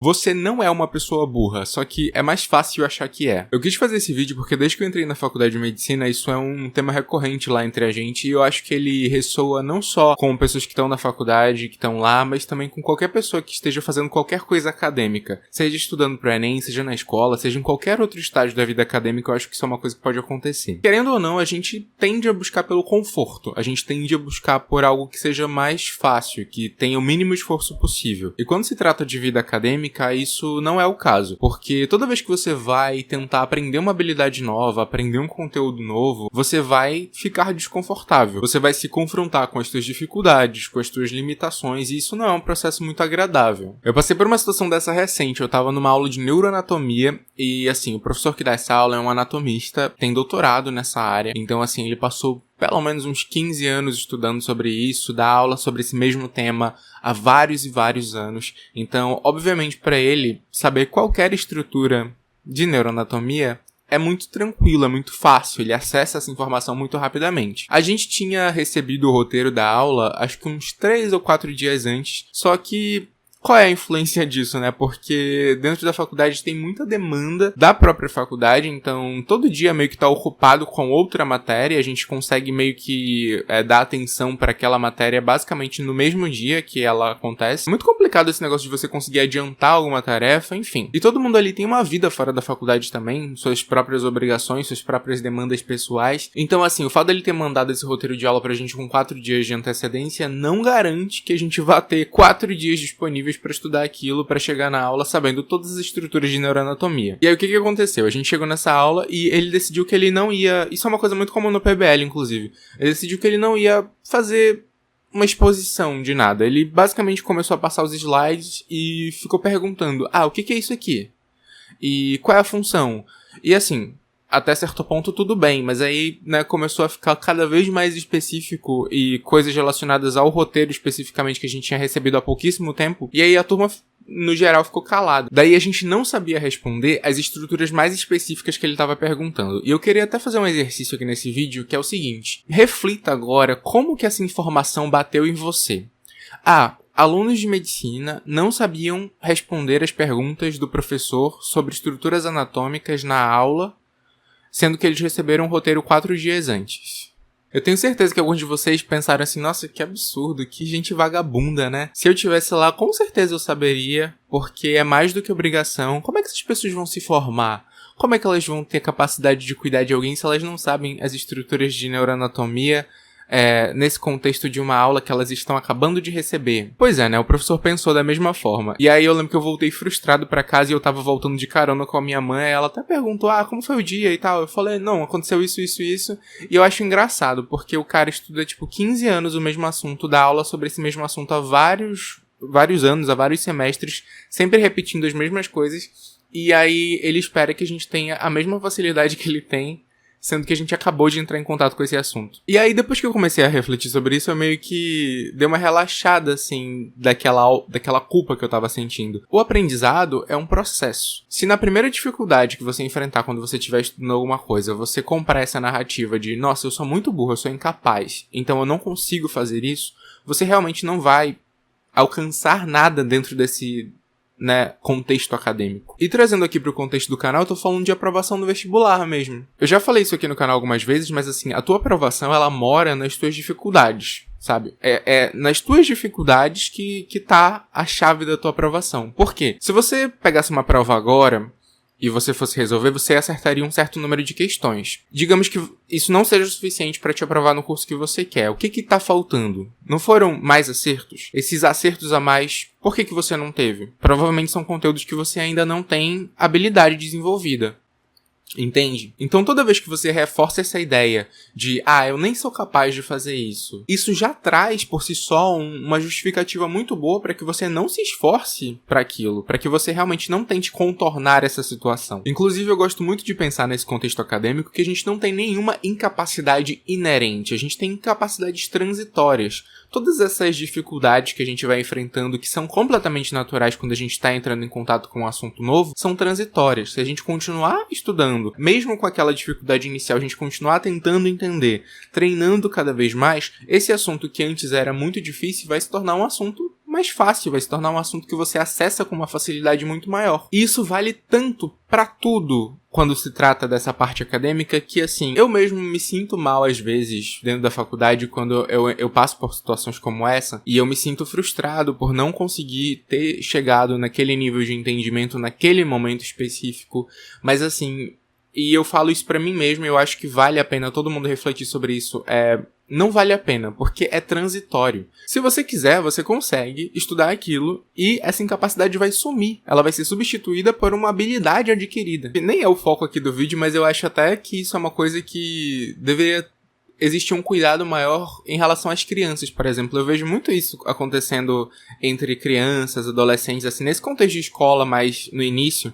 Você não é uma pessoa burra, só que é mais fácil achar que é. Eu quis fazer esse vídeo porque desde que eu entrei na faculdade de medicina, isso é um tema recorrente lá entre a gente, e eu acho que ele ressoa não só com pessoas que estão na faculdade, que estão lá, mas também com qualquer pessoa que esteja fazendo qualquer coisa acadêmica. Seja estudando pro Enem, seja na escola, seja em qualquer outro estágio da vida acadêmica, eu acho que isso é uma coisa que pode acontecer. Querendo ou não, a gente tende a buscar pelo conforto, a gente tende a buscar por algo que seja mais fácil, que tenha o mínimo esforço possível. E quando se trata de vida acadêmica, isso não é o caso, porque toda vez que você vai tentar aprender uma habilidade nova, aprender um conteúdo novo, você vai ficar desconfortável, você vai se confrontar com as suas dificuldades, com as suas limitações, e isso não é um processo muito agradável. Eu passei por uma situação dessa recente, eu tava numa aula de neuroanatomia, e assim, o professor que dá essa aula é um anatomista, tem doutorado nessa área, então assim, ele passou pelo menos uns 15 anos estudando sobre isso, dá aula sobre esse mesmo tema há vários e vários anos. Então, obviamente, para ele, saber qualquer estrutura de neuroanatomia é muito tranquilo, é muito fácil, ele acessa essa informação muito rapidamente. A gente tinha recebido o roteiro da aula, acho que uns 3 ou 4 dias antes, só que qual é a influência disso, né? Porque dentro da faculdade tem muita demanda da própria faculdade, então todo dia meio que tá ocupado com outra matéria, a gente consegue meio que dar atenção para aquela matéria basicamente no mesmo dia que ela acontece. Muito complicado esse negócio de você conseguir adiantar alguma tarefa, enfim. E todo mundo ali tem uma vida fora da faculdade também, suas próprias obrigações, suas próprias demandas pessoais. Então assim, o fato dele ter mandado esse roteiro de aula pra gente com 4 dias de antecedência não garante que a gente vá ter 4 dias disponíveis para estudar aquilo, para chegar na aula sabendo todas as estruturas de neuroanatomia. E aí o que aconteceu? A gente chegou nessa aula e ele decidiu que ele não ia... Isso é uma coisa muito comum no PBL, inclusive. Ele decidiu que ele não ia fazer uma exposição de nada. Ele basicamente começou a passar os slides e ficou perguntando: o que é isso aqui? E qual é a função? E assim, até certo ponto tudo bem, mas aí, né, começou a ficar cada vez mais específico e coisas relacionadas ao roteiro especificamente que a gente tinha recebido há pouquíssimo tempo, e aí a turma, no geral, ficou calada. Daí a gente não sabia responder as estruturas mais específicas que ele estava perguntando. E eu queria até fazer um exercício aqui nesse vídeo, que é o seguinte: reflita agora como que essa informação bateu em você. Alunos de medicina não sabiam responder as perguntas do professor sobre estruturas anatômicas na aula, sendo que eles receberam o roteiro 4 dias antes. Eu tenho certeza que alguns de vocês pensaram assim: nossa, que absurdo, que gente vagabunda, né? Se eu tivesse lá, com certeza eu saberia, porque é mais do que obrigação. Como é que essas pessoas vão se formar? Como é que elas vão ter capacidade de cuidar de alguém se elas não sabem as estruturas de neuroanatomia, nesse contexto de uma aula que elas estão acabando de receber? Pois é, né? O professor pensou da mesma forma. E aí eu lembro que eu voltei frustrado pra casa e eu tava voltando de carona com a minha mãe. Ela até perguntou: como foi o dia e tal? Eu falei: não, aconteceu isso, isso, isso. E eu acho engraçado, porque o cara estuda, 15 anos o mesmo assunto, dá aula sobre esse mesmo assunto há vários anos, há vários semestres, sempre repetindo as mesmas coisas. E aí ele espera que a gente tenha a mesma facilidade que ele tem, sendo que a gente acabou de entrar em contato com esse assunto. E aí, depois que eu comecei a refletir sobre isso, eu meio que dei uma relaxada, assim, daquela culpa que eu tava sentindo. O aprendizado é um processo. Se na primeira dificuldade que você enfrentar quando você estiver estudando alguma coisa, você comprar essa narrativa de: nossa, eu sou muito burro, eu sou incapaz, então eu não consigo fazer isso, você realmente não vai alcançar nada dentro desse, né, contexto acadêmico. E trazendo aqui pro contexto do canal, eu tô falando de aprovação no vestibular mesmo. Eu já falei isso aqui no canal algumas vezes, mas assim, a tua aprovação, ela mora nas tuas dificuldades, sabe? É nas tuas dificuldades que tá a chave da tua aprovação. Por quê? Se você pegasse uma prova agora e você fosse resolver, você acertaria um certo número de questões. Digamos que isso não seja o suficiente para te aprovar no curso que você quer. O que tá faltando? Não foram mais acertos? Esses acertos a mais, por que você não teve? Provavelmente são conteúdos que você ainda não tem habilidade desenvolvida. Entende? Então toda vez que você reforça essa ideia de eu nem sou capaz de fazer isso, isso já traz por si só uma justificativa muito boa para que você não se esforce para aquilo, para que você realmente não tente contornar essa situação. Inclusive eu gosto muito de pensar nesse contexto acadêmico que a gente não tem nenhuma incapacidade inerente, a gente tem incapacidades transitórias. Todas essas dificuldades que a gente vai enfrentando, que são completamente naturais quando a gente está entrando em contato com um assunto novo, são transitórias. Se a gente continuar estudando, mesmo com aquela dificuldade inicial, a gente continuar tentando entender, treinando cada vez mais, esse assunto que antes era muito difícil vai se tornar um assunto mais mais fácil, vai se tornar um assunto que você acessa com uma facilidade muito maior. E isso vale tanto pra tudo quando se trata dessa parte acadêmica que, assim, eu mesmo me sinto mal às vezes dentro da faculdade quando eu passo por situações como essa e eu me sinto frustrado por não conseguir ter chegado naquele nível de entendimento naquele momento específico, mas assim, e eu falo isso pra mim mesmo, eu acho que vale a pena todo mundo refletir sobre isso, não vale a pena, porque é transitório. Se você quiser, você consegue estudar aquilo e essa incapacidade vai sumir. Ela vai ser substituída por uma habilidade adquirida. E nem é o foco aqui do vídeo, mas eu acho até que isso é uma coisa que deveria existir um cuidado maior em relação às crianças, por exemplo. Eu vejo muito isso acontecendo entre crianças, adolescentes, assim, nesse contexto de escola, mas no início,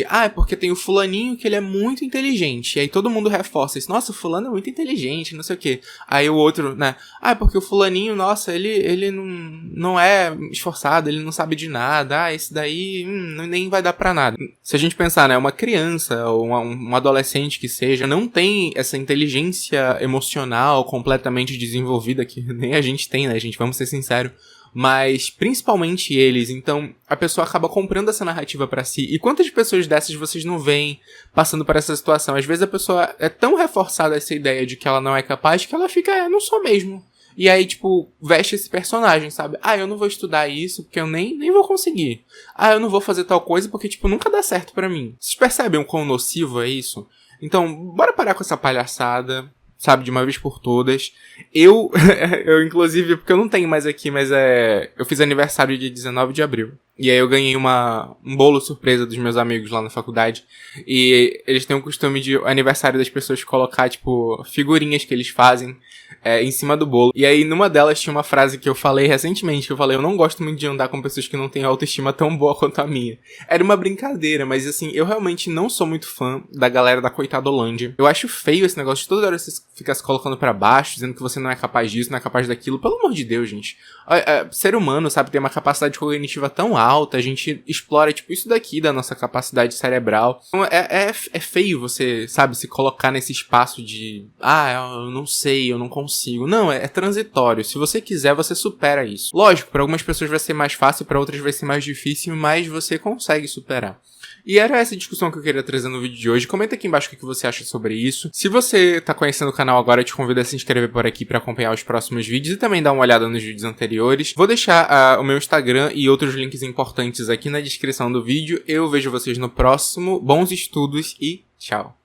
é porque tem o fulaninho que ele é muito inteligente, e aí todo mundo reforça isso, nossa, o fulano é muito inteligente, não sei o quê. Aí o outro, né, é porque o fulaninho, nossa, ele não é esforçado, ele não sabe de nada, esse daí nem vai dar pra nada. Se a gente pensar, né, uma criança, ou um adolescente que seja, não tem essa inteligência emocional completamente desenvolvida, que nem a gente tem, né, gente, vamos ser sinceros, mas principalmente eles, então a pessoa acaba comprando essa narrativa pra si. E quantas pessoas dessas vocês não veem passando por essa situação? Às vezes a pessoa é tão reforçada essa ideia de que ela não é capaz que ela fica, não sou mesmo. E aí, tipo, veste esse personagem, sabe? Eu não vou estudar isso porque eu nem vou conseguir. Eu não vou fazer tal coisa porque, tipo, nunca dá certo pra mim. Vocês percebem o quão nocivo é isso? Então, bora parar com essa palhaçada, sabe, de uma vez por todas. Eu inclusive, porque eu não tenho mais aqui, mas eu fiz aniversário dia 19 de abril. E aí eu ganhei um bolo surpresa dos meus amigos lá na faculdade. E eles têm o costume de aniversário das pessoas colocar, tipo, figurinhas que eles fazem em cima do bolo. E aí numa delas tinha uma frase que eu falei recentemente, que eu falei, eu não gosto muito de andar com pessoas que não têm autoestima tão boa quanto a minha. Era uma brincadeira, mas assim, eu realmente não sou muito fã da galera da Coitadolândia. Eu acho feio esse negócio de toda hora você ficar se colocando pra baixo, dizendo que você não é capaz disso, não é capaz daquilo. Pelo amor de Deus, gente. Ser humano, sabe, tem uma capacidade cognitiva tão alta, a gente explora, tipo, isso daqui da nossa capacidade cerebral. Então, é feio você, sabe, se colocar nesse espaço de, eu não sei, eu não consigo. Não, é transitório. Se você quiser, você supera isso. Lógico, para algumas pessoas vai ser mais fácil, para outras vai ser mais difícil, mas você consegue superar. E era essa discussão que eu queria trazer no vídeo de hoje. Comenta aqui embaixo o que você acha sobre isso. Se você tá conhecendo o canal agora, eu te convido a se inscrever por aqui pra acompanhar os próximos vídeos e também dar uma olhada nos vídeos anteriores. Vou deixar o meu Instagram e outros links importantes aqui na descrição do vídeo. Eu vejo vocês no próximo. Bons estudos e tchau!